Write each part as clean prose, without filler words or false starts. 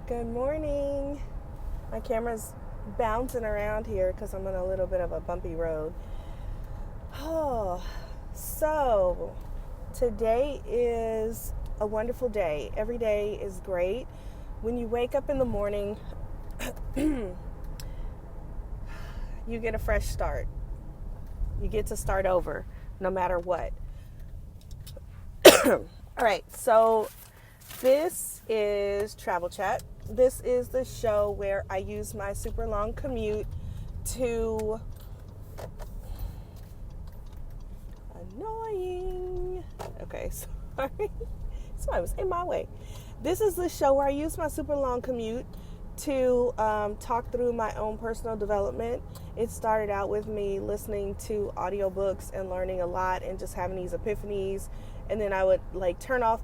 Good morning. My camera's bouncing around here because I'm on a little bit of a bumpy road. Oh, so today is a wonderful day. Every day is great. When you wake up in the morning, you get a fresh start. You get to start over no matter what. All right, so this is Travel Chat. This is the show where I use my super long commute to annoying. Okay, sorry. Somebody was in my way. This is the show where I use my super long commute to talk through my own personal development. It started out with me listening to audiobooks and learning a lot and just having these epiphanies. And then I would turn off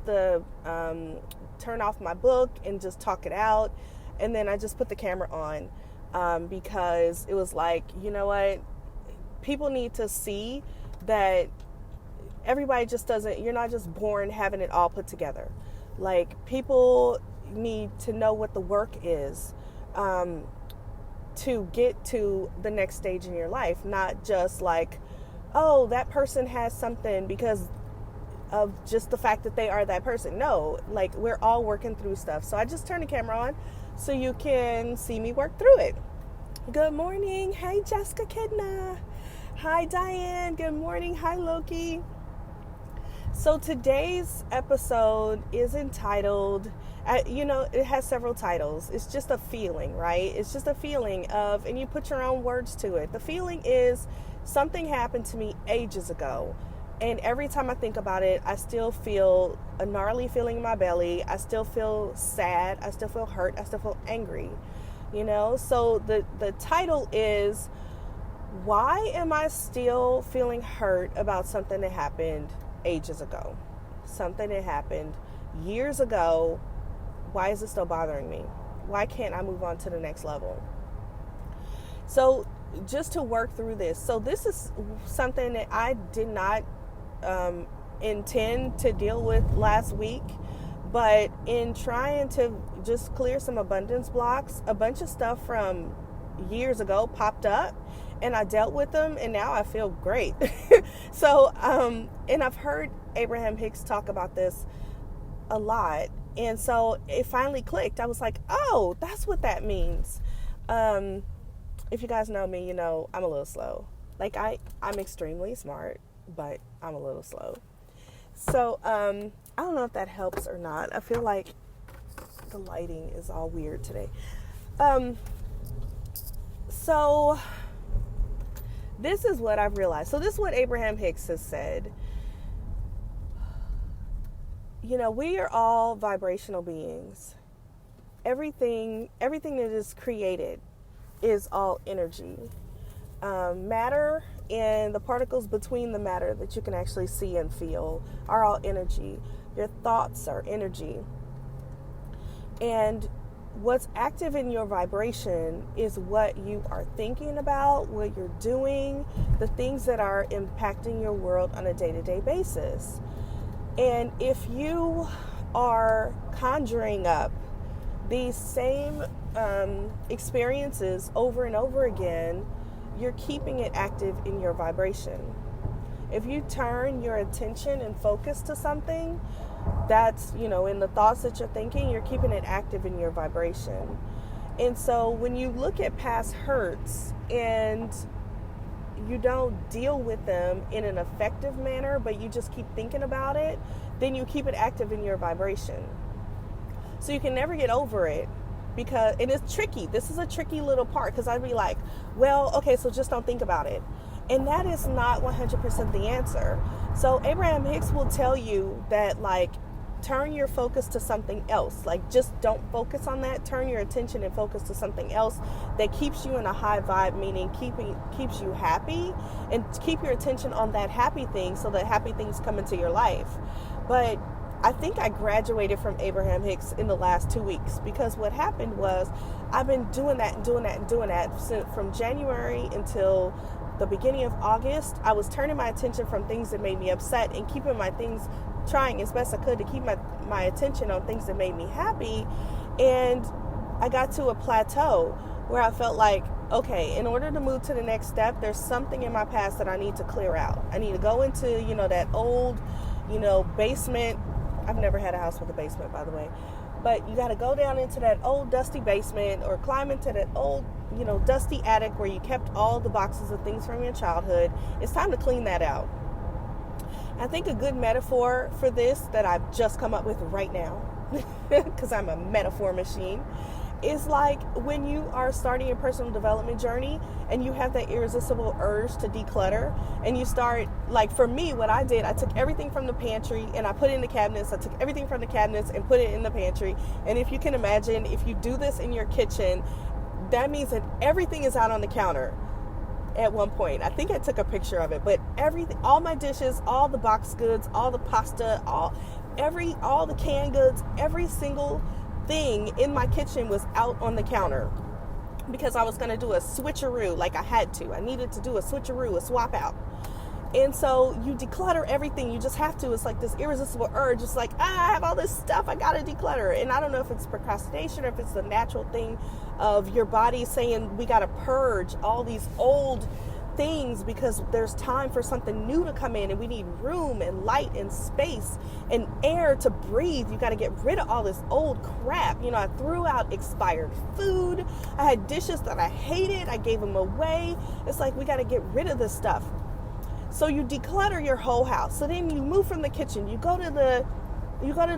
my book and just talk it out. And then I just put the camera on because it was like, you know what? People need to see that everybody just doesn't, you're not just born having it all put together. Like, people need to know what the work is to get to the next stage in your life, not just like, oh, that person has something because of just the fact that they are that person. No, like, we're all working through stuff. So I just turned the camera on so you can see me work through it. Good morning. Hey, Jessica Kidna. Hi, Diane. Good morning. Hi, Loki. So today's episode is entitled, it has several titles. It's just a feeling, right? It's just a feeling of, and you put your own words to it. The feeling is something happened to me ages ago. And every time I think about it, I still feel a gnarly feeling in my belly. I still feel sad. I still feel hurt. I still feel angry, So the title is, why am I still feeling hurt about something that happened ages ago? Something that happened years ago. Why is it still bothering me? Why can't I move on to the next level? So just to work through this. So this is something that I did not intend to deal with last week, but in trying to just clear some abundance blocks, a bunch of stuff from years ago popped up and I dealt with them, and now I feel great. So and I've heard Abraham Hicks talk about this a lot, and so it finally clicked. I was like, oh, that's what that means. If you guys know me, I'm a little slow. Like, I'm extremely smart, but I'm a little slow. So I don't know if that helps or not. I feel like the lighting is all weird today. So this is what I've realized. So this is what Abraham Hicks has said. We are all vibrational beings. Everything that is created is all energy. Matter and the particles between the matter that you can actually see and feel are all energy. Your thoughts are energy. And what's active in your vibration is what you are thinking about, what you're doing, the things that are impacting your world on a day-to-day basis. And if you are conjuring up these same experiences over and over again, you're keeping it active in your vibration. If you turn your attention and focus to something, that's, in the thoughts that you're thinking, you're keeping it active in your vibration. And so when you look at past hurts and you don't deal with them in an effective manner, but you just keep thinking about it, then you keep it active in your vibration. So you can never get over it. And it's tricky. This is a tricky little part, because I'd be like, well, okay, so just don't think about it. And that is not 100% the answer. So Abraham Hicks will tell you that, turn your focus to something else. Just don't focus on that. Turn your attention and focus to something else that keeps you in a high vibe, meaning keeps you happy, and keep your attention on that happy thing so that happy things come into your life. But I think I graduated from Abraham Hicks in the last 2 weeks, because what happened was I've been doing that from January until the beginning of August. I was turning my attention from things that made me upset and trying as best I could to keep my attention on things that made me happy. And I got to a plateau where I felt like, okay, in order to move to the next step, there's something in my past that I need to clear out. I need to go into, that old, basement. I've never had a house with a basement, by the way. But you got to go down into that old dusty basement or climb into that old, dusty attic where you kept all the boxes of things from your childhood. It's time to clean that out. I think a good metaphor for this that I've just come up with right now, because I'm a metaphor machine, is like when you are starting your personal development journey and you have that irresistible urge to declutter, and you start, like for me, what I did, I took everything from the pantry and I put it in the cabinets. I took everything from the cabinets and put it in the pantry. And if you can imagine, if you do this in your kitchen, that means that everything is out on the counter at one point. I think I took a picture of it, but everything, all my dishes, all the box goods, all the pasta, all the canned goods, every single thing in my kitchen was out on the counter, because I was going to do a switcheroo. Like I needed to do a switcheroo, a swap out. And so you declutter everything. You just have to. It's like this irresistible urge. It's like, I have all this stuff, I got to declutter. And I don't know if it's procrastination or if it's the natural thing of your body saying we got to purge all these old things because there's time for something new to come in, and we need room and light and space and air to breathe. You got to get rid of all this old crap. I threw out expired food. I had dishes that I hated. I gave them away. It's like we got to get rid of this stuff. So you declutter your whole house. So then you move from the kitchen. You go to the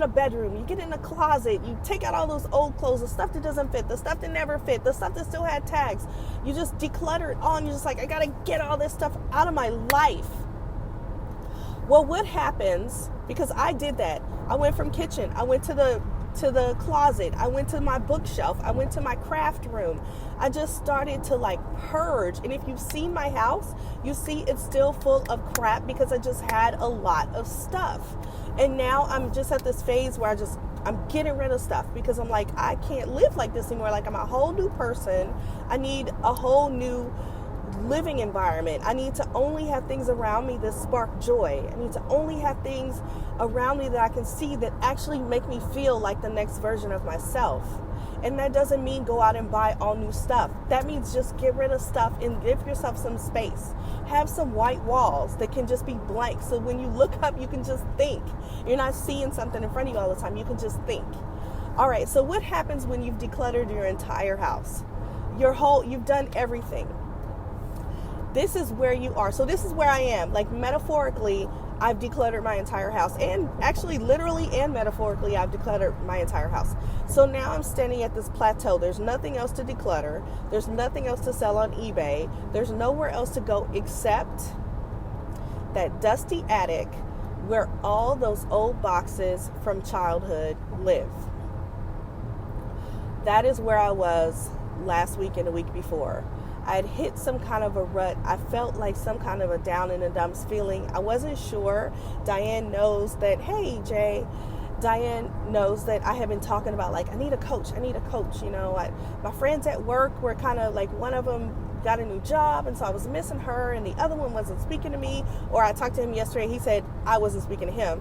bedroom, you get in the closet, you take out all those old clothes, the stuff that doesn't fit, the stuff that never fit, the stuff that still had tags. You just declutter it all, and you're just like, I gotta get all this stuff out of my life. Well, what happens, because I did that, I went from kitchen, I went to the closet, I went to my bookshelf, I went to my craft room. I just started to purge. And if you've seen my house, you see it's still full of crap because I just had a lot of stuff. And now I'm just at this phase where I'm getting rid of stuff because I'm like, I can't live like this anymore. Like, I'm a whole new person. I need a whole new living environment. I need to only have things around me that spark joy. I need to only have things around me that I can see that actually make me feel like the next version of myself. And that doesn't mean go out and buy all new stuff. That means just get rid of stuff and give yourself some space. Have some white walls that can just be blank. So when you look up, you can just think. You're not seeing something in front of you all the time. You can just think. All right, so what happens when you've decluttered your entire house? You've done everything. This is where you are. So this is where I am. Like, metaphorically, I've decluttered my entire house. And actually, literally and metaphorically, I've decluttered my entire house. So now I'm standing at this plateau. There's nothing else to declutter. There's nothing else to sell on eBay. There's nowhere else to go except that dusty attic where all those old boxes from childhood live. That is where I was last week and the week before. I had hit some kind of a rut. I felt like some kind of a down in the dumps feeling. I wasn't sure. Diane knows that, hey, Jay, Diane knows that I have been talking about, I need a coach. My friends at work were kind of like, one of them got a new job, and so I was missing her, and the other one wasn't speaking to me. Or I talked to him yesterday. He said I wasn't speaking to him.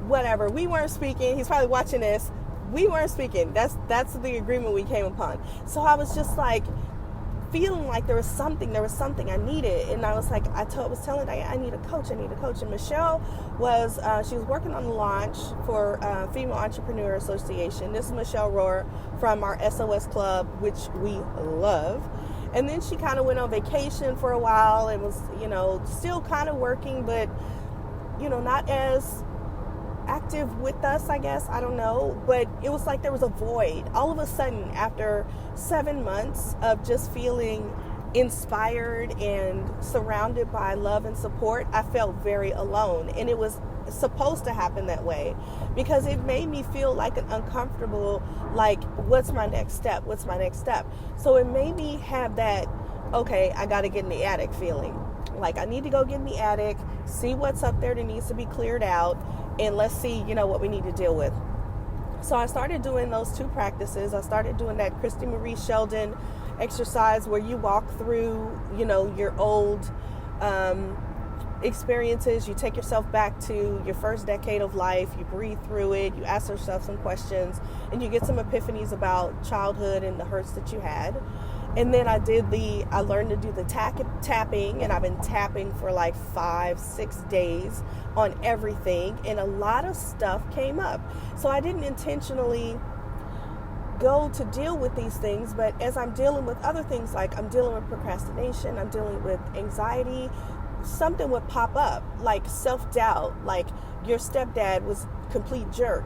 Whatever. We weren't speaking. He's probably watching this. We weren't speaking. That's the agreement we came upon. So I was just feeling like there was something I needed. And I was like, I was telling Diane, I need a coach. And Michelle she was working on the launch for Female Entrepreneur Association. This is Michelle Rohr from our SOS Club, which we love. And then she kind of went on vacation for a while and was, still kind of working, but, not as active with us, I guess. I don't know. But it was like there was a void. All of a sudden, after 7 months of just feeling inspired and surrounded by love and support, I felt very alone. And it was supposed to happen that way because it made me feel like an uncomfortable, what's my next step? So it made me have that, okay, I got to get in the attic feeling. I need to go get in the attic, see what's up there that needs to be cleared out, and let's see, what we need to deal with. So I started doing those 2 practices. I started doing that Christy Marie Sheldon exercise where you walk through, your old experiences. You take yourself back to your first decade of life, you breathe through it, you ask yourself some questions, and you get some epiphanies about childhood and the hurts that you had. And then I learned to do the tapping, and I've been tapping for like 5-6 days on everything, and a lot of stuff came up. So I didn't intentionally go to deal with these things, but as I'm dealing with other things, like I'm dealing with procrastination, I'm dealing with anxiety, something would pop up, like self-doubt, like your stepdad was a complete jerk,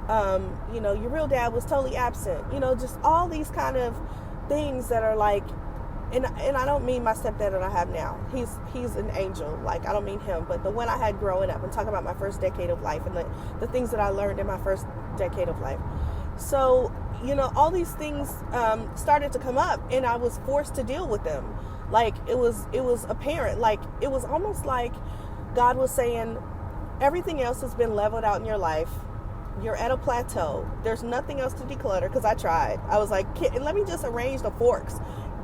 your real dad was totally absent, just all these kind of things that are like, and I don't mean my stepdad that I have now. He's an angel. Like, I don't mean him, but the one I had growing up. I'm talking about my first decade of life and the things that I learned in my first decade of life. So, all these things started to come up, and I was forced to deal with them. Like, it was apparent. Like, it was almost like God was saying, everything else has been leveled out in your life. You're at a plateau. There's nothing else to declutter, because I tried. I was like, let me just arrange the forks.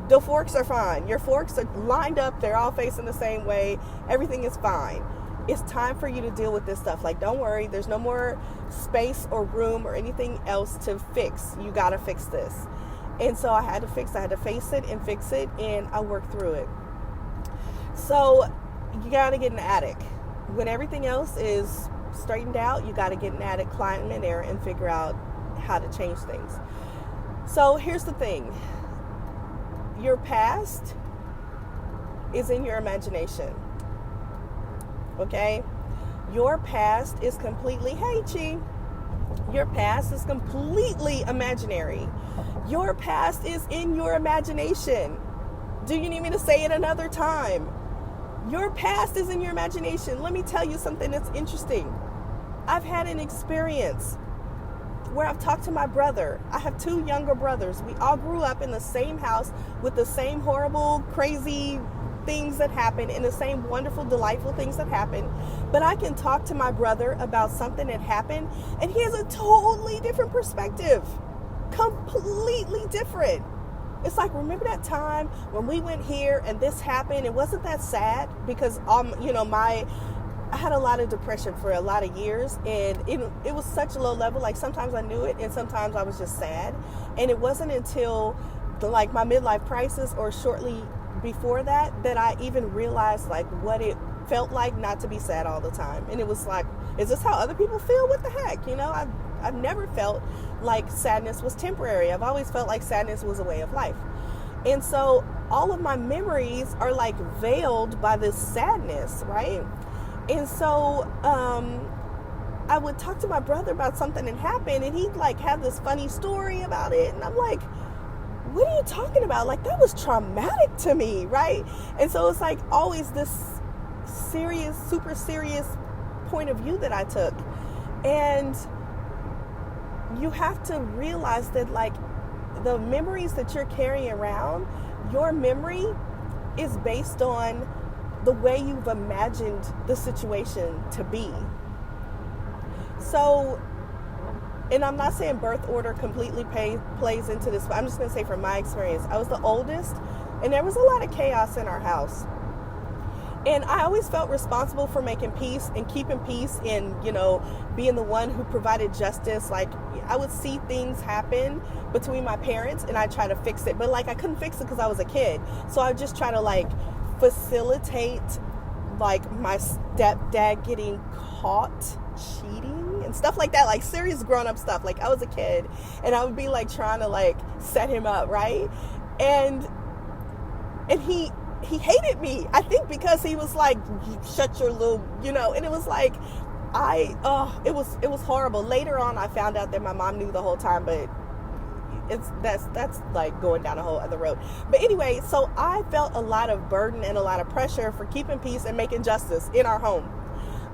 The forks are fine. Your forks are lined up. They're all facing the same way. Everything is fine. It's time for you to deal with this stuff. Like, don't worry. There's no more space or room or anything else to fix. You got to fix this. And so I had to face it and fix it, and I worked through it. So you got to get an attic. When everything else is straightened out, you got to get an attic, climb in there, and figure out how to change things. So here's the thing. Your past is in your imagination. Okay? Your past is completely, hey Chi, your past is completely imaginary. Your past is in your imagination. Do you need me to say it another time? Your past is in your imagination. Let me tell you something that's interesting. I've had an experience where I've talked to my brother. I have 2 younger brothers. We all grew up in the same house with the same horrible, crazy things that happen and the same wonderful, delightful things that happen. But I can talk to my brother about something that happened, and he has a totally different perspective. Completely different. It's like, remember that time when we went here and this happened? It wasn't that sad, because I had a lot of depression for a lot of years, and it was such a low level. Like, sometimes I knew it and sometimes I was just sad. And it wasn't until my midlife crisis, or shortly before that I even realized like what it felt like not to be sad all the time. And it was like, is this how other people feel? What the heck? I've never felt like sadness was temporary. I've always felt like sadness was a way of life. And so all of my memories are like veiled by this sadness, right? And so I would talk to my brother about something that happened, and he'd like have this funny story about it. And I'm like, what are you talking about? Like, that was traumatic to me, right? And so it's like always this serious, super serious point of view that I took. And you have to realize that like the memories that you're carrying around, your memory is based on the way you've imagined the situation to be. So, and I'm not saying birth order completely plays into this, but I'm just going to say from my experience, I was the oldest, and there was a lot of chaos in our house. And I always felt responsible for making peace and keeping peace and, being the one who provided justice. Like, I would see things happen between my parents, and I try to fix it. But like, I couldn't fix it because I was a kid. So I would just try to like facilitate like my stepdad getting caught cheating and stuff like that, like serious grown-up stuff. Like, I was a kid, and I would be like trying to like set him up, right? And he hated me, I think, because he was like, shut your little, and it was like, it was horrible. Later on, I found out that my mom knew the whole time, but that's like going down a whole other road. But anyway, so I felt a lot of burden and a lot of pressure for keeping peace and making justice in our home.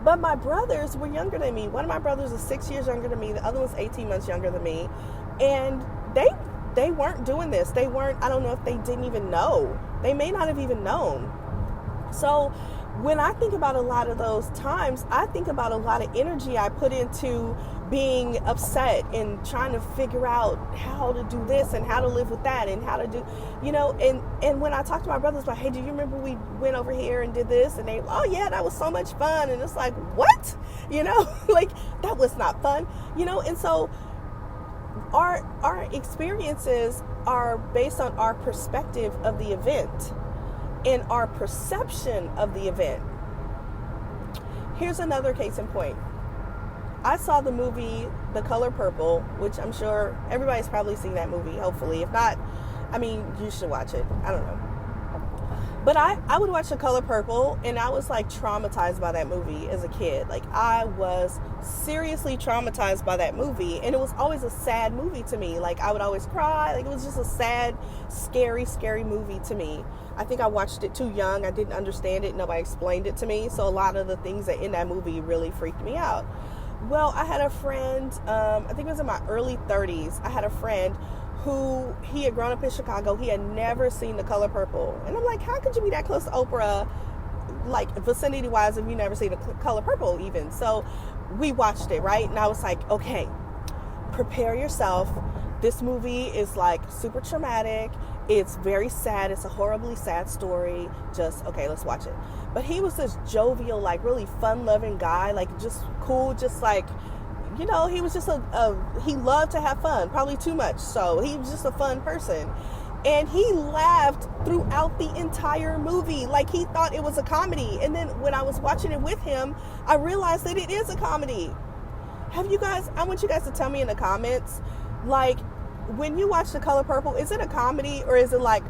But my brothers were younger than me. One of my brothers is 6 years younger than me. The other one's 18 months younger than me. And they weren't doing this. They weren't, I don't know if they didn't even know. They may not have even known. So when I think about a lot of those times, I think about a lot of energy I put into being upset and trying to figure out how to do this and how to live with that and how to do, and when I talk to my brothers like, hey, do you remember we went over here and did this? And they, oh yeah, that was so much fun. And it's like, what? Like, that was not fun, and so our experiences are based on our perspective of the event and our perception of the event. Here's another case in point. I saw the movie The Color Purple, which I'm sure everybody's probably seen that movie, hopefully. If not, you should watch it. I don't know. But I would watch The Color Purple, and I was like traumatized by that movie as a kid. Like, I was seriously traumatized by that movie, and it was always a sad movie to me. Like, I would always cry. Like, it was just a sad, scary, scary movie to me. I think I watched it too young. I didn't understand it. Nobody explained it to me. So a lot of the things that in that movie really freaked me out. Well, I had a friend, I think it was in my early 30s. I had a friend who, he had grown up in Chicago. He had never seen The Color Purple. And I'm like, how could you be that close to Oprah, like vicinity-wise, if you never seen The Color Purple even? So we watched it, right? And I was like, okay, prepare yourself. This movie is like super traumatic. It's very sad. It's a horribly sad story. Just, okay, let's watch it. But he was this jovial, like really fun-loving guy, like just cool, just like, he was just he loved to have fun, probably too much. So he was just a fun person. And he laughed throughout the entire movie like he thought it was a comedy. And then when I was watching it with him, I realized that it is a comedy. I want you guys to tell me in the comments, like, when you watch The Color Purple, is it a comedy or is it like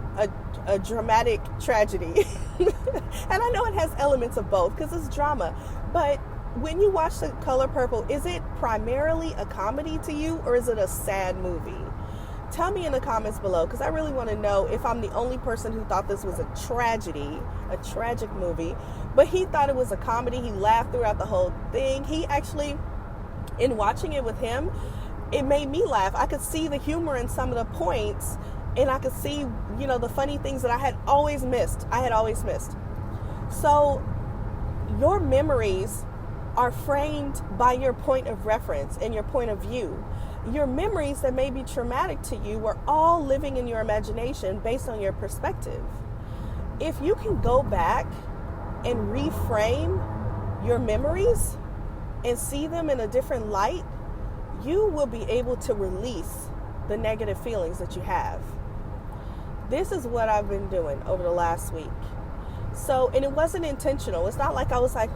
a dramatic tragedy? And I know it has elements of both because it's drama. But when you watch The Color Purple, is it primarily a comedy to you or is it a sad movie? Tell me in the comments below, because I really want to know if I'm the only person who thought this was a tragedy, a tragic movie. But he thought it was a comedy. He laughed throughout the whole thing. He actually, in watching it with him, it made me laugh. I could see the humor in some of the points, and I could see, the funny things that I had always missed. So your memories are framed by your point of reference and your point of view. Your memories that may be traumatic to you were all living in your imagination based on your perspective. If you can go back and reframe your memories and see them in a different light, you will be able to release the negative feelings that you have. This is what I've been doing over the last week. So, and it wasn't intentional. It's not like I was like,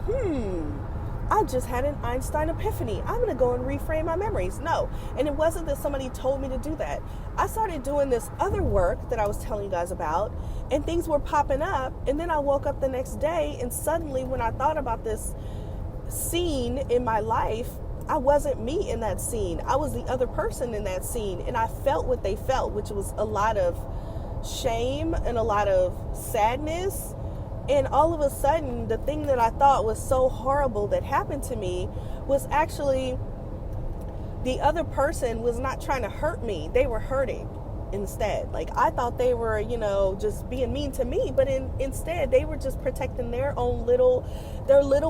I just had an Einstein epiphany. I'm going to go and reframe my memories. No. And it wasn't that somebody told me to do that. I started doing this other work that I was telling you guys about, and things were popping up. And then I woke up the next day, and suddenly when I thought about this scene in my life, I wasn't me in that scene. I was the other person in that scene. And I felt what they felt, which was a lot of shame and a lot of sadness. And all of a sudden, the thing that I thought was so horrible that happened to me was actually the other person was not trying to hurt me. They were hurting instead. Like, I thought they were, just being mean to me. But instead, they were just protecting their little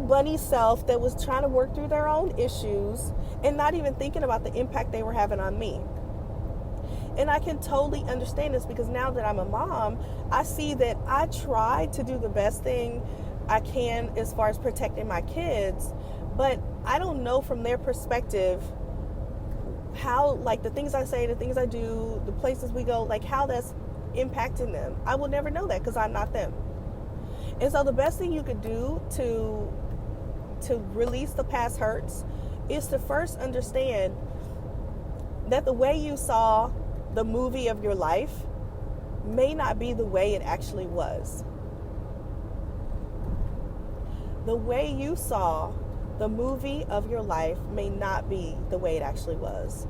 bunny self that was trying to work through their own issues and not even thinking about the impact they were having on me. And I can totally understand this because now that I'm a mom, I see that I try to do the best thing I can as far as protecting my kids, but I don't know from their perspective how, like, the things I say, the things I do, the places we go, like, how that's impacting them. I will never know that because I'm not them. And so the best thing you could do to release the past hurts is to first understand that the way you saw the movie of your life may not be the way it actually was. The way you saw the movie of your life may not be the way it actually was.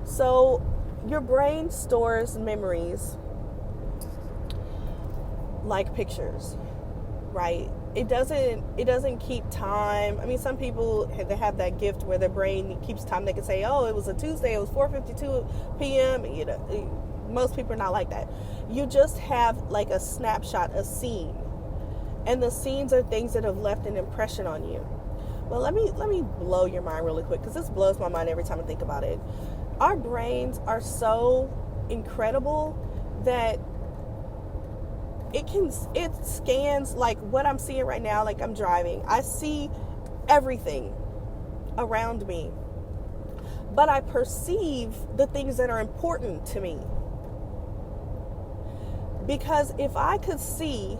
So your brain stores memories like pictures, right? It doesn't keep time. I mean, some people they have that gift where their brain keeps time. They can say, oh, it was a Tuesday, it was 4:52 p.m. Most people are not like that. You just have like a snapshot, a scene. And the scenes are things that have left an impression on you. Well, let me blow your mind really quick, because this blows my mind every time I think about it. Our brains are so incredible that it scans, like what I'm seeing right now. Like, I'm driving, I see everything around me, but I perceive the things that are important to me. Because if I could see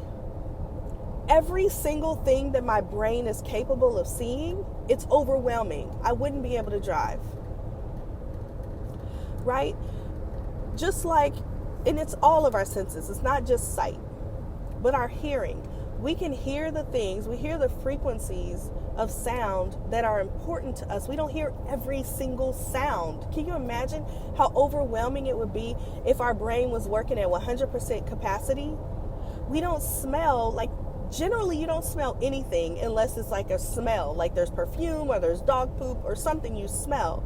every single thing that my brain is capable of seeing, it's overwhelming. I wouldn't be able to drive. Right? Just like, and it's all of our senses. It's not just sight, but our hearing. We can hear the things, we hear the frequencies of sound that are important to us. We don't hear every single sound. Can you imagine how overwhelming it would be if our brain was working at 100% capacity? We don't smell, like, generally you don't smell anything unless it's like a smell, like there's perfume or there's dog poop or something you smell.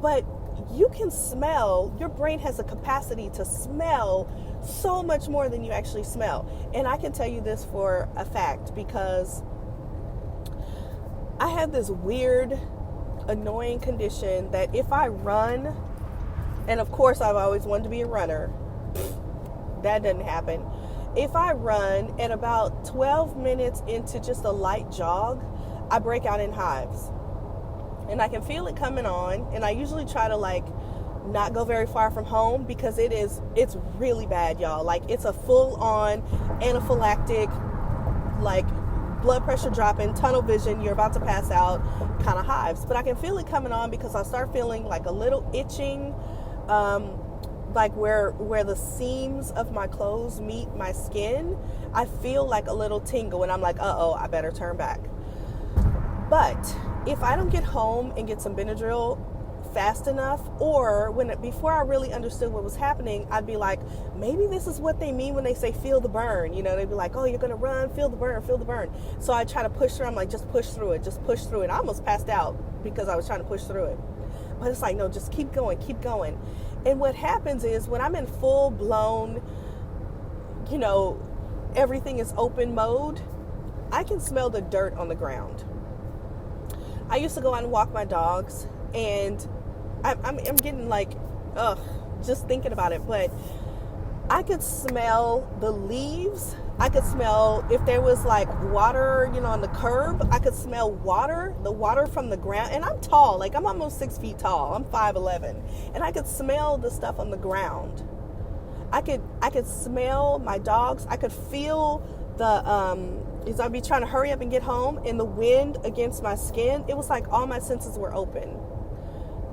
But you can smell, your brain has a capacity to smell so much more than you actually smell. And I can tell you this for a fact, because I have this weird, annoying condition that if I run, and of course I've always wanted to be a runner, that doesn't happen. If I run at about 12 minutes into just a light jog, I break out in hives. And I can feel it coming on, and I usually try to, like, not go very far from home, because it's really bad, y'all. Like, it's a full-on anaphylactic, like, blood pressure dropping, tunnel vision, you're about to pass out kind of hives. But I can feel it coming on because I start feeling like a little itching, like where the seams of my clothes meet my skin. I feel like a little tingle, and I'm like, uh-oh, I better turn back. But if I don't get home and get some Benadryl fast enough, or before I really understood what was happening, I'd be like, maybe this is what they mean when they say feel the burn. You know, they'd be like, oh, you're gonna run, feel the burn, feel the burn. So I try to push through. I'm like, just push through it, just push through it. I almost passed out because I was trying to push through it. But it's like, no, just keep going, keep going. And what happens is, when I'm in full blown, you know, everything is open mode, I can smell the dirt on the ground. I used to go out and walk my dogs, and I'm getting like, ugh, just thinking about it. But I could smell the leaves. I could smell if there was like water, you know, on the curb. I could smell water, the water from the ground. And I'm tall, like I'm almost 6 feet tall. I'm 5'11", and I could smell the stuff on the ground. I could smell my dogs. I could feel as I'd be trying to hurry up and get home, and the wind against my skin. It was like all my senses were open.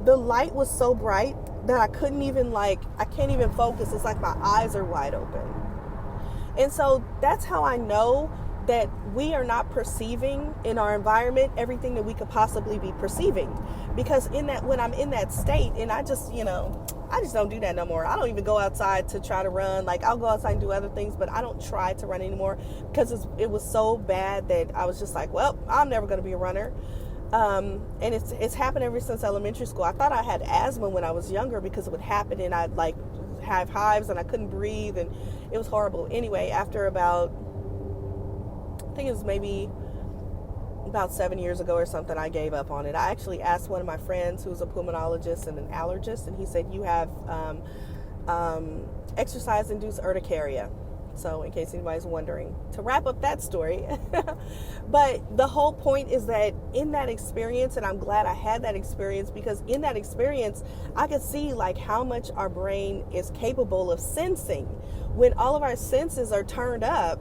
The light was so bright that I can't even focus. It's like my eyes are wide open. And so that's how I know that we are not perceiving in our environment everything that we could possibly be perceiving. Because when I'm in that state, and I just don't do that no more. I don't even go outside to try to run. Like, I'll go outside and do other things, but I don't try to run anymore, because it was so bad that I was just like, well, I'm never going to be a runner. And it's happened ever since elementary school. I thought I had asthma when I was younger, because it would happen and I'd like have hives and I couldn't breathe, and it was horrible. Anyway, after about, I think it was maybe about 7 years ago or something, I gave up on it. I actually asked one of my friends who's a pulmonologist and an allergist, and he said, you have exercise-induced urticaria. So in case anybody's wondering, to wrap up that story. But the whole point is that in that experience, and I'm glad I had that experience, because in that experience, I could see like how much our brain is capable of sensing. When all of our senses are turned up,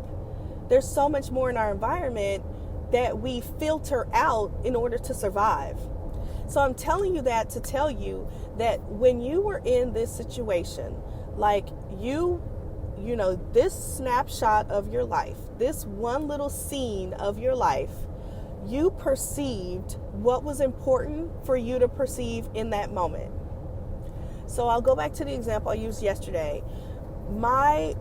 there's so much more in our environment that we filter out in order to survive. So I'm telling you that to tell you that when you were in this situation, like you know, this snapshot of your life, this one little scene of your life, you perceived what was important for you to perceive in that moment. So I'll go back to the example I used yesterday. My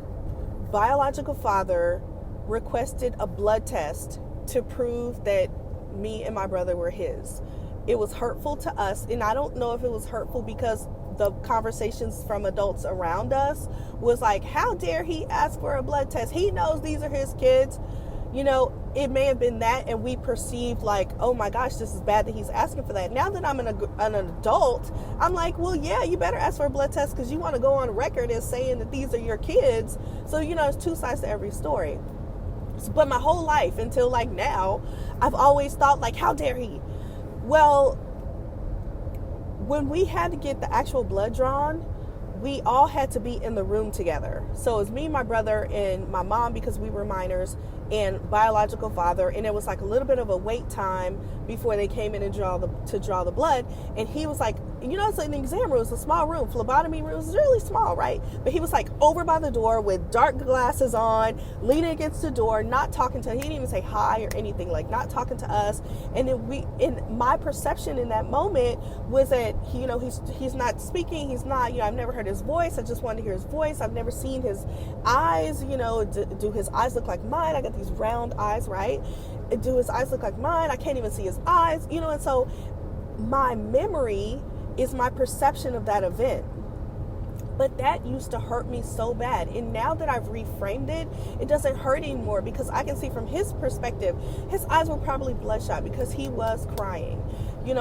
biological father requested a blood test to prove that me and my brother were his. It was hurtful to us, and I don't know if it was hurtful because the conversations from adults around us was like, how dare he ask for a blood test? He knows these are his kids. It may have been that, and we perceived like, oh my gosh, this is bad that he's asking for that. Now that I'm an adult, I'm like, well, yeah, you better ask for a blood test because you want to go on record as saying that these are your kids. So, there's two sides to every story. But my whole life until like now, I've always thought like, how dare he? Well, when we had to get the actual blood drawn, we all had to be in the room together. So it was me, my brother, and my mom, because we were minors, and biological father. And it was like a little bit of a wait time before they came in and draw the blood. And he was like, it's an exam room. It's a small room. Phlebotomy room is really small, right? But he was like over by the door with dark glasses on, leaning against the door, not talking to, he didn't even say hi or anything, like not talking to us. And then my perception in that moment was that he's not speaking. He's not, I've never heard his voice. I just wanted to hear his voice. I've never seen his eyes, do his eyes look like mine? I got these round eyes, right? Do his eyes look like mine? I can't even see his eyes, and so my memory is my perception of that event. But that used to hurt me so bad. And now that I've reframed it, it doesn't hurt anymore because I can see from his perspective, his eyes were probably bloodshot because he was crying.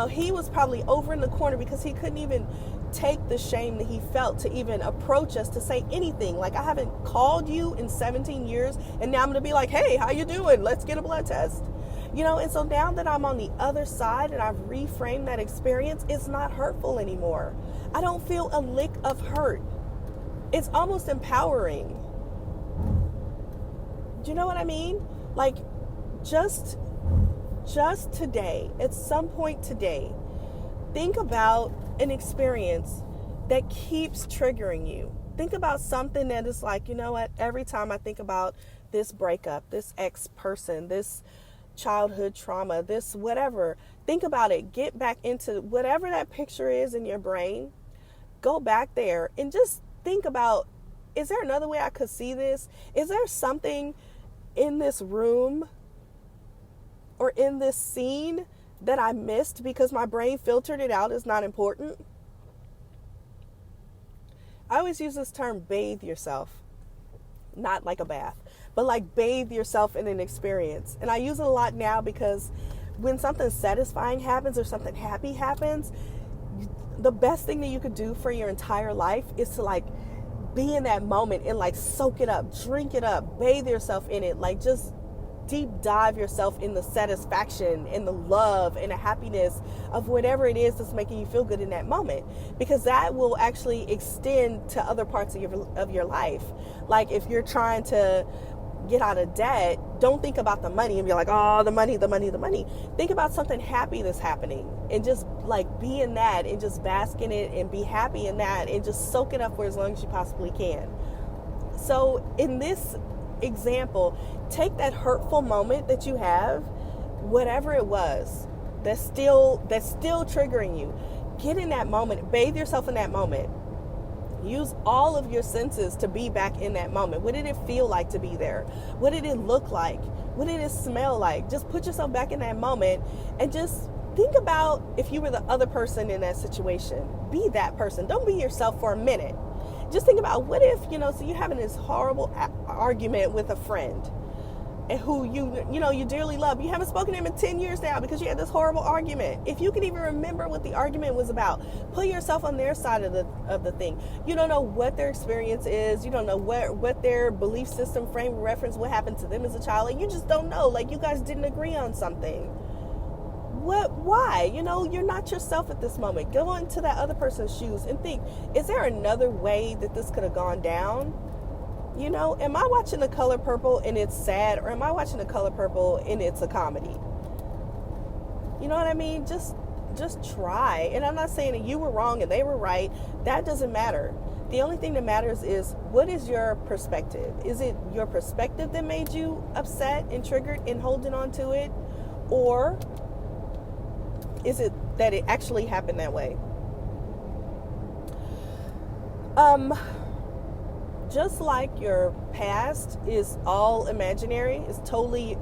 He was probably over in the corner because he couldn't even take the shame that he felt to even approach us to say anything. Like, I haven't called you in 17 years and now I'm going to be like, hey, how you doing? Let's get a blood test. And so now that I'm on the other side and I've reframed that experience, it's not hurtful anymore. I don't feel a lick of hurt. It's almost empowering. Do you know what I mean? Like, just today, at some point today, think about an experience that keeps triggering you. Think about something that is like, every time I think about this breakup, this ex-person, this childhood trauma, this whatever, think about it. Get back into whatever that picture is in your brain. Go back there and just think about, is there another way I could see this? Is there something in this room or in this scene that I missed because my brain filtered it out as not important? I always use this term, bathe yourself. Not like a bath, but like bathe yourself in an experience. And I use it a lot now because when something satisfying happens or something happy happens, the best thing that you could do for your entire life is to like be in that moment and like soak it up, drink it up, bathe yourself in it, like just deep dive yourself in the satisfaction and the love and the happiness of whatever it is that's making you feel good in that moment, because that will actually extend to other parts of your life. Like if you're trying to get out of debt, don't think about the money and be like, oh, the money. Think about something happy that's happening and just like be in that and just bask in it and be happy in that and just soak it up for as long as you possibly can. So in this example, take that hurtful moment that you have, whatever it was, that's still triggering you. Get in that moment, bathe yourself in that moment. Use all of your senses to be back in that moment. What did it feel like to be there? What did it look like? What did it smell like? Just put yourself back in that moment and just think about if you were the other person in that situation. Be that person. Don't be yourself for a minute. Just think about what if, so you're having this horrible argument with a friend and who you dearly love. You haven't spoken to him in 10 years now because you had this horrible argument. If you can even remember what the argument was about, put yourself on their side of the thing. You don't know what their experience is. You don't know what their belief system, frame of reference, what happened to them as a child. Like, you just don't know. Like, you guys didn't agree on something. Why? You're not yourself at this moment. Go into that other person's shoes and think, is there another way that this could have gone down? Am I watching The Color Purple and it's sad, or am I watching The Color Purple and it's a comedy? You know what I mean? Just try. And I'm not saying that you were wrong and they were right. That doesn't matter. The only thing that matters is, what is your perspective? Is it your perspective that made you upset and triggered and holding on to it? Or is it that it actually happened that way? Just like your past is all imaginary, it's totally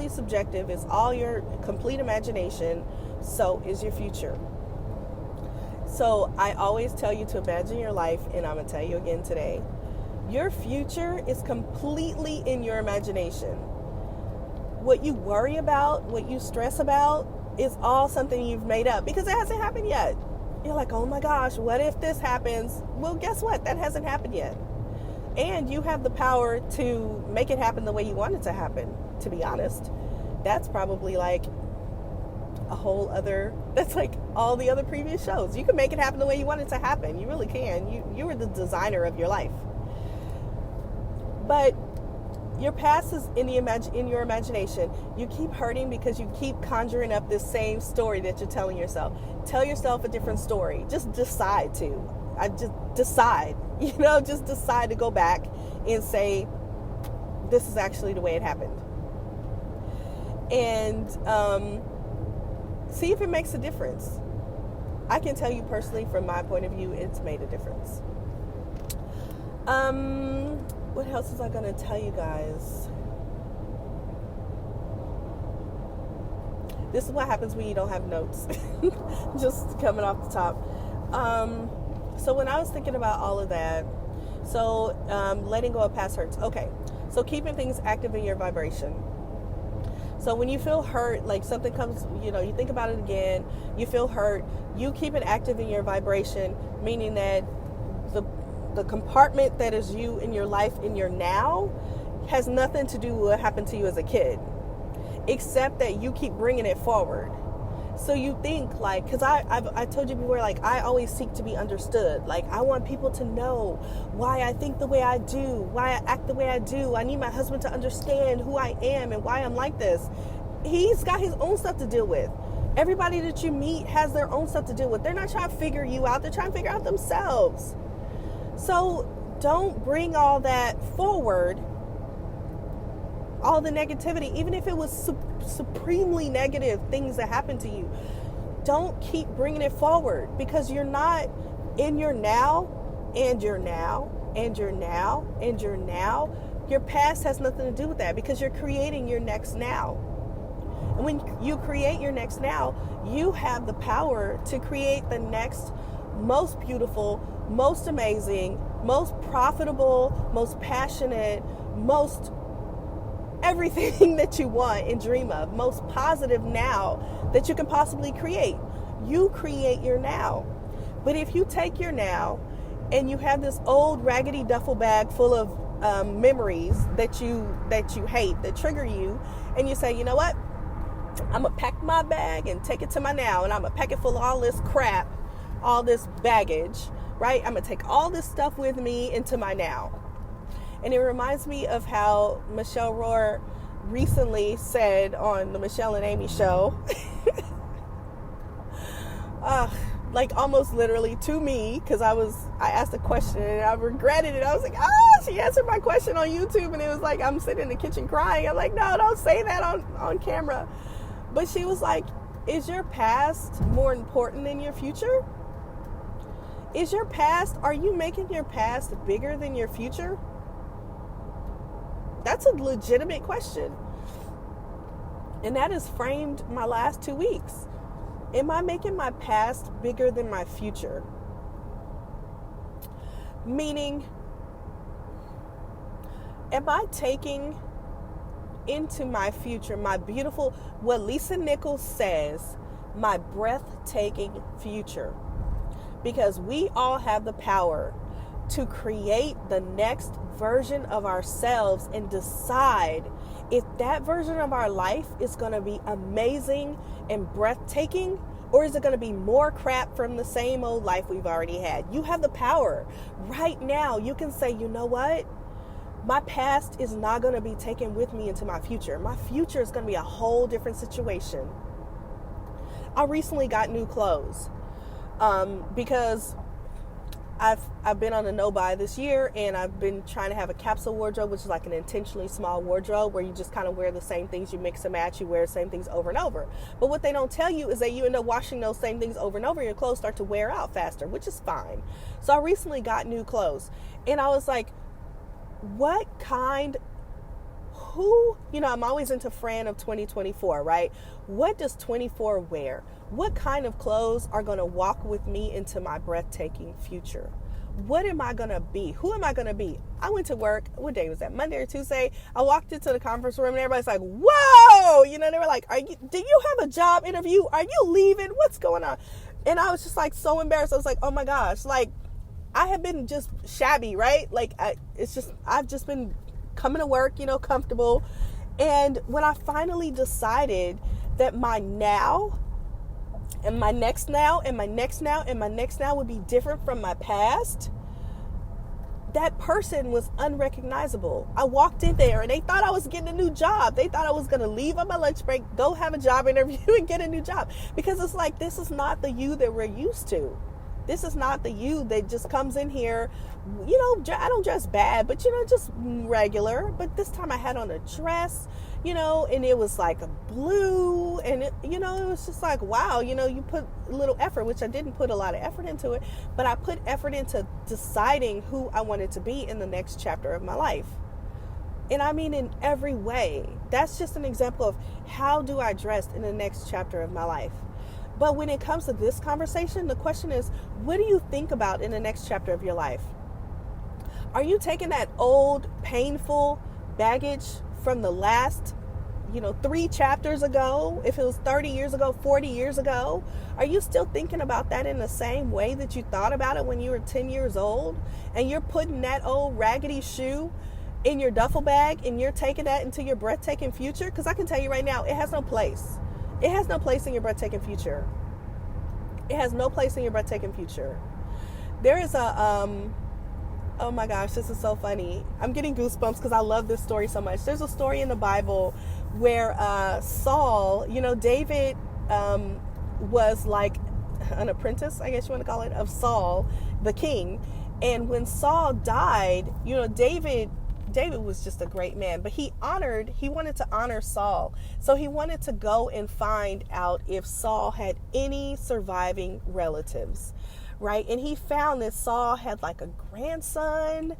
subjective, it's all your complete imagination, so is your future. So I always tell you to imagine your life, and I'm going to tell you again today. Your future is completely in your imagination. what you worry about, what you stress about, is all something you've made up because it hasn't happened yet. You're like, oh my gosh, what if this happens? Well, guess what? That hasn't happened yet. And you have the power to make it happen the way you want it to happen, to be honest. That's probably like that's like all the other previous shows. You can make it happen the way you want it to happen. You really can. You are the designer of your life. But your past is in your imagination. You keep hurting because you keep conjuring up this same story that you're telling yourself. Tell yourself a different story. Just decide to. Just decide to go back and say, this is actually the way it happened. And see if it makes a difference. I can tell you personally, from my point of view, it's made a difference. What else was I going to tell you guys? This is what happens when you don't have notes. Just coming off the top. So when I was thinking about all of that, letting go of past hurts. Okay, so keeping things active in your vibration. So when you feel hurt, like something comes, you think about it again, you feel hurt, you keep it active in your vibration, meaning that the compartment that is you in your life, in your now, has nothing to do with what happened to you as a kid, except that you keep bringing it forward. So you think, like, because I told you before, like, I always seek to be understood. Like, I want people to know why I think the way I do, why I act the way I do. I need my husband to understand who I am and why I'm like this. He's got his own stuff to deal with. Everybody that you meet has their own stuff to deal with. They're not trying to figure you out. They're trying to figure out themselves. So don't bring all that forward, all the negativity, even if it was supremely negative things that happened to you. Don't keep bringing it forward, because you're not in your now, and your now, and your now, and your now. Your past has nothing to do with that, because you're creating your next now. And when you create your next now, you have the power to create the next most beautiful, most amazing, most profitable, most passionate, most everything that you want and dream of, most positive now that you can possibly create. You create your now. But if you take your now and you have this old raggedy duffel bag full of memories that you hate, that trigger you, and you say, you know what, I'm gonna pack my bag and take it to my now, and I'm gonna pack it full of all this crap, all this baggage, right? I'm gonna take all this stuff with me into my now. And it reminds me of how Michelle Rohr recently said on the Michelle and Amy show, like almost literally to me, because I asked a question and I regretted it. I was like, she answered my question on YouTube, and it was like, I'm sitting in the kitchen crying. I'm like, no, don't say that on camera. But she was like, is your past more important than your future? Are you making your past bigger than your future? That's a legitimate question. And that has framed my last 2 weeks. Am I making my past bigger than my future? Meaning, am I taking into my future my beautiful, what Lisa Nichols says, my breathtaking future? Because we all have the power to create the next version of ourselves and decide if that version of our life is going to be amazing and breathtaking, or is it going to be more crap from the same old life we've already had. You have the power. Right now, you can say, you know what? My past is not going to be taken with me into my future. My future is going to be a whole different situation. I recently got new clothes because I've been on a no-buy this year, and I've been trying to have a capsule wardrobe, which is like an intentionally small wardrobe where you just kind of wear the same things, you mix and match, you wear the same things over and over. But what they don't tell you is that you end up washing those same things over and over, and your clothes start to wear out faster, which is fine. So I recently got new clothes, and I was like, I'm always into Fran of 2024, right? What does 24 wear? What kind of clothes are going to walk with me into my breathtaking future? What am I going to be? Who am I going to be? I went to work. What day was that? Monday or Tuesday? I walked into the conference room and everybody's like, whoa, no, they were like, do you have a job interview? Are you leaving? What's going on? And I was just like so embarrassed. I was like, oh my gosh, like I have been just shabby, right? Like I've just been coming to work, comfortable. And when I finally decided that my now and my next now and my next now and my next now would be different from my past, that person was unrecognizable. I walked in there and they thought I was getting a new job. They thought I was going to leave on my lunch break, go have a job interview and get a new job. Because it's like, this is not the you that we're used to. This is not the you that just comes in here, I don't dress bad, but, just regular. But this time I had on a dress, and it was like a blue, and it was just like, wow, you put a little effort, which I didn't put a lot of effort into it, but I put effort into deciding who I wanted to be in the next chapter of my life. And I mean, in every way. That's just an example of how do I dress in the next chapter of my life. But when it comes to this conversation, the question is, what do you think about in the next chapter of your life? Are you taking that old, painful baggage from the last, 3 chapters ago? If it was 30 years ago, 40 years ago, are you still thinking about that in the same way that you thought about it when you were 10 years old? And you're putting that old raggedy shoe in your duffel bag and you're taking that into your breathtaking future? Because I can tell you right now, it has no place. It has no place in your breathtaking future. It has no place in your breathtaking future. There is a, oh my gosh, this is so funny. I'm getting goosebumps because I love this story so much. There's a story in the Bible where Saul, David was like an apprentice, I guess you want to call it, of Saul, the king. And when Saul died, David was just a great man, but he wanted to honor Saul. So he wanted to go and find out if Saul had any surviving relatives, right? And he found that Saul had like a grandson.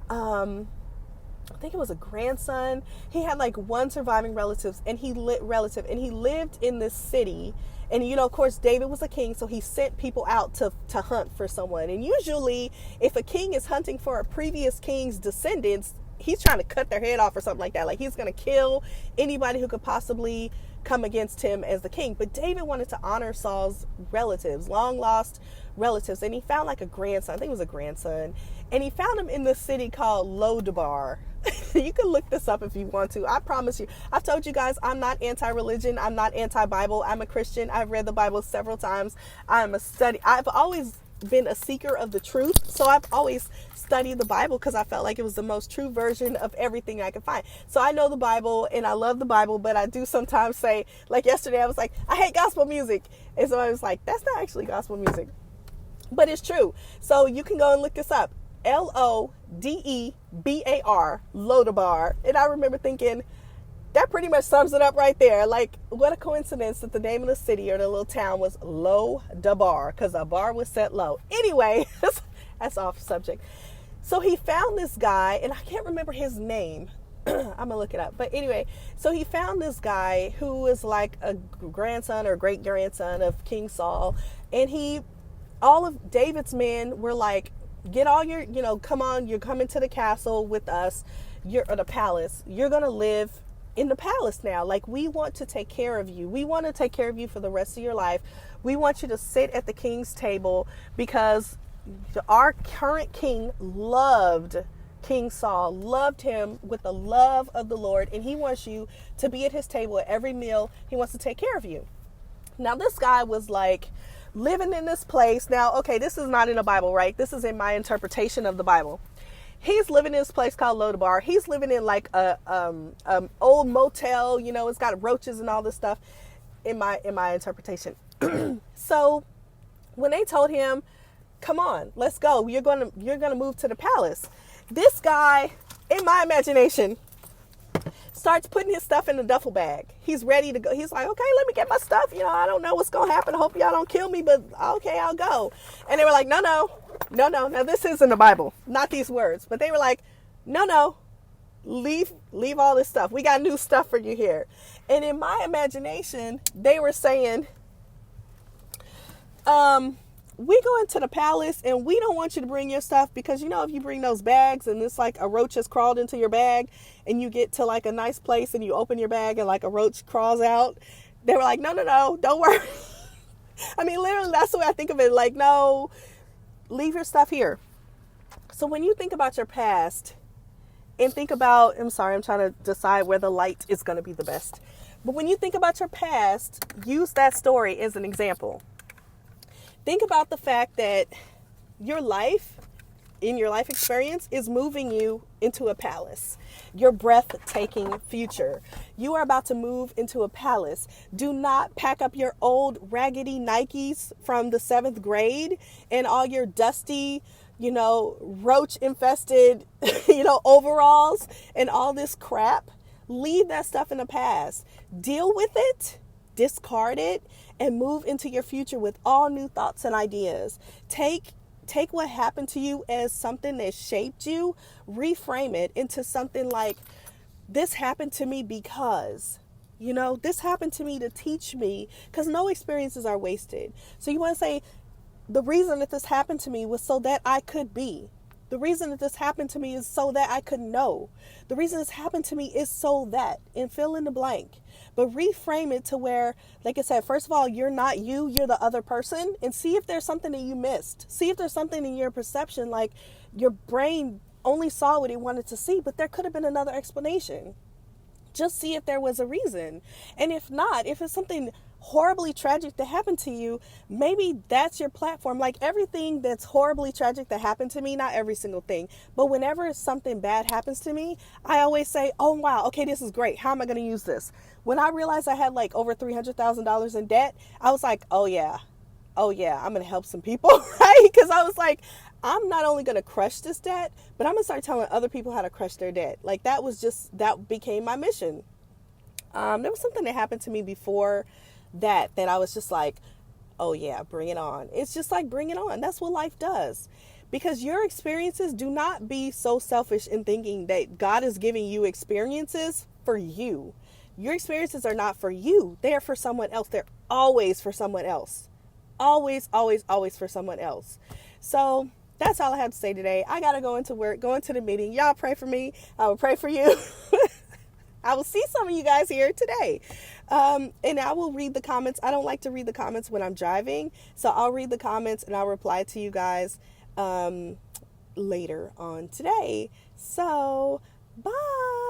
I think it was a grandson. He had like one surviving relative, and he lived in this city. And, of course, David was a king, so he sent people out to hunt for someone. And usually, if a king is hunting for a previous king's descendants, he's trying to cut their head off or something like that. Like, he's going to kill anybody who could possibly come against him as the king. But David wanted to honor Saul's relatives, long lost relatives. And he found like a grandson. I think it was a grandson. And he found him in this city called Lodabar. You can look this up if you want to. I promise you. I've told you guys, I'm not anti-religion. I'm not anti-Bible. I'm a Christian. I've read the Bible several times. I've always been a seeker of the truth. So I've always studied the Bible because I felt like it was the most true version of everything I could find. So I know the Bible and I love the Bible, but I do sometimes say, like yesterday, I was like, I hate gospel music. And so I was like, that's not actually gospel music, but it's true. So you can go and look this up. Lodebar, Lodabar. And I remember thinking, that pretty much sums it up right there. Like, what a coincidence that the name of the city or the little town was Lodabar, because a bar was set low. Anyway, that's off subject. So he found this guy, and I can't remember his name. I'm going to look it up. But anyway, so he found this guy who was like a grandson or great grandson of King Saul. And all of David's men were like, get all your, come on, you're coming to the castle with us, or the palace. You're going to live in the palace now. Like, we want to take care of you. We want to take care of you for the rest of your life. We want you to sit at the king's table because our current king loved King Saul, loved him with the love of the Lord. And he wants you to be at his table at every meal. He wants to take care of you. Now, this guy was like, living in this place. Now, okay, this is not in the Bible, right? This is in my interpretation of the Bible. He's living in this place called Lodabar. He's living in like a old motel, it's got roaches and all this stuff in my interpretation. So when they told him, come on, let's go, you're gonna move to the palace, this guy, in my imagination, starts putting his stuff in the duffel bag. He's ready to go. He's like, okay, let me get my stuff. I don't know what's going to happen. I hope y'all don't kill me, but okay, I'll go. And they were like, no. Now, this isn't the Bible, not these words, but they were like, no, leave all this stuff. We got new stuff for you here. And in my imagination, they were saying, well, we go into the palace and we don't want you to bring your stuff because, you know, if you bring those bags and it's like a roach has crawled into your bag and you get to like a nice place and you open your bag and like a roach crawls out, they were like, no, don't worry. I mean, literally, that's the way I think of it. Like, no, leave your stuff here. So when you think about your past and think about, I'm sorry, I'm trying to decide where the light is going to be the best. But when you think about your past, use that story as an example. Think about the fact that your life, in your life experience, is moving you into a palace. Your breathtaking future. You are about to move into a palace. Do not pack up your old raggedy Nikes from the 7th grade and all your dusty, roach infested, overalls and all this crap. Leave that stuff in the past. Deal with it, discard it, and move into your future with all new thoughts and ideas. Take what happened to you as something that shaped you, reframe it into something like, this happened to me because, this happened to me to teach me, because no experiences are wasted. So you want to say, the reason that this happened to me was so that I could be. The reason that this happened to me is so that I could know. The reason this happened to me is so that, and fill in the blank. But reframe it to where, like I said, first of all, you're not you, you're the other person. And see if there's something that you missed. See if there's something in your perception, like your brain only saw what it wanted to see, but there could have been another explanation. Just see if there was a reason. And if not, if it's something horribly tragic that happened to you, maybe that's your platform. Like everything that's horribly tragic that happened to me, not every single thing, but whenever something bad happens to me, I always say, oh wow, okay, this is great. How am I going to use this? When I realized I had like over $300,000 in debt, I was like, oh yeah, I'm going to help some people, right? Because I was like, I'm not only going to crush this debt, but I'm going to start telling other people how to crush their debt. Like that became my mission. There was something that happened to me before that I was just like, oh yeah, bring it on. It's just like, bring it on. That's what life does. Because your experiences, do not be so selfish in thinking that God is giving you experiences for you. Your experiences are not for you. They are for someone else. They're always for someone else. Always, always, always for someone else. So that's all I have to say today. I got to go into work, go into the meeting. Y'all pray for me. I will pray for you. I will see some of you guys here today. And I will read the comments. I don't like to read the comments when I'm driving. So I'll read the comments and I'll reply to you guys later on today. So, bye.